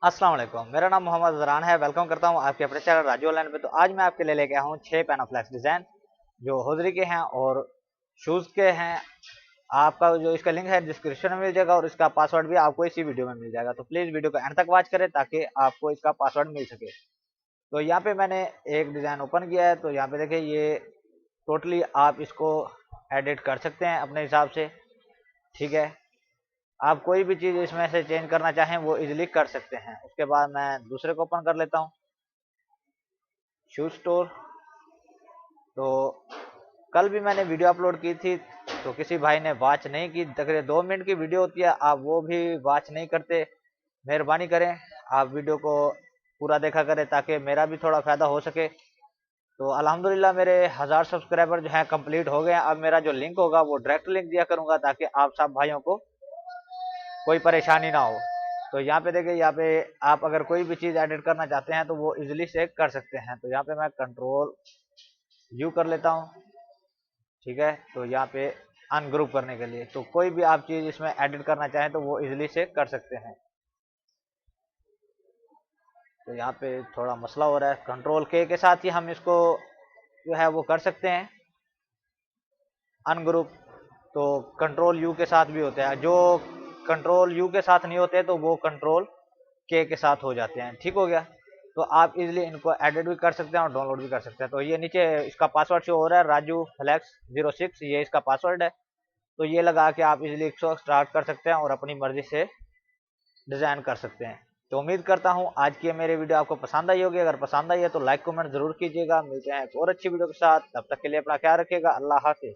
अस्सलाम वालेकुम, मेरा नाम मोहम्मद अजरान है। वेलकम करता हूँ आपके अपने चैनल राजू ऑनलाइन पे। तो आज मैं आपके लिए लेके आया हूँ 6 पैनाफ्लेक्स डिज़ाइन जो होजरी के हैं और शूज़ के हैं। आपका जो इसका लिंक है डिस्क्रिप्शन में मिल जाएगा और इसका पासवर्ड भी आपको इसी वीडियो में मिल जाएगा। तो प्लीज़ वीडियो को एंड तक वॉच करें ताकि आपको इसका पासवर्ड मिल सके। तो यहाँ पे मैंने एक डिज़ाइन ओपन किया है। तो यहाँ पे देखिए ये टोटली आप इसको एडिट कर सकते हैं अपने हिसाब से, ठीक है। आप कोई भी चीज़ इसमें से चेंज करना चाहें वो इजीली कर सकते हैं। उसके बाद मैं दूसरे को ओपन कर लेता हूँ, शू स्टोर। तो कल भी मैंने वीडियो अपलोड की थी तो किसी भाई ने वॉच नहीं की। तकरीबन 2 मिनट की वीडियो होती है, आप वो भी वॉच नहीं करते। मेहरबानी करें आप वीडियो को पूरा देखा करें ताकि मेरा भी थोड़ा फ़ायदा हो सके। तो अल्हम्दुलिल्लाह मेरे 1000 सब्सक्राइबर जो हैं कंप्लीट हो गए हैं। अब मेरा जो लिंक होगा वो डायरेक्ट लिंक दिया करूँगा ताकि आप सब भाइयों को कोई परेशानी ना हो। तो यहाँ पे देखिए, यहाँ पे आप अगर कोई भी चीज़ एडिट करना चाहते हैं तो वो इजीली से कर सकते हैं। तो यहाँ पे मैं कंट्रोल यू कर लेता हूँ, ठीक है। तो यहाँ पे अनग्रुप करने के लिए तो कोई भी आप चीज़ इसमें एडिट करना चाहें तो वो इजीली से कर सकते हैं। तो यहाँ पे थोड़ा मसला हो रहा है, कंट्रोल के साथ ही हम इसको जो है वो कर सकते हैं अनग्रुप। तो कंट्रोल यू के साथ भी होते हैं, जो कंट्रोल यू के साथ नहीं होते तो वो कंट्रोल के साथ हो जाते हैं, ठीक हो गया। तो आप इजीली इनको एडिट भी कर सकते हैं और डाउनलोड भी कर सकते हैं। तो ये नीचे इसका पासवर्ड शो हो रहा है, राजू फ्लैक्स 06, ये इसका पासवर्ड है। तो ये लगा के आप इजीली इसको स्टार्ट कर सकते हैं और अपनी मर्जी से डिज़ाइन कर सकते हैं। तो उम्मीद करता हूँ आज की मेरी वीडियो आपको पसंद आई होगी। अगर पसंद आई है तो लाइक कमेंट जरूर कीजिएगा। मिलते हैं एक और अच्छी वीडियो के साथ, तब तक के लिए अपना ख्याल रखिएगा। अल्लाह हाफिज़।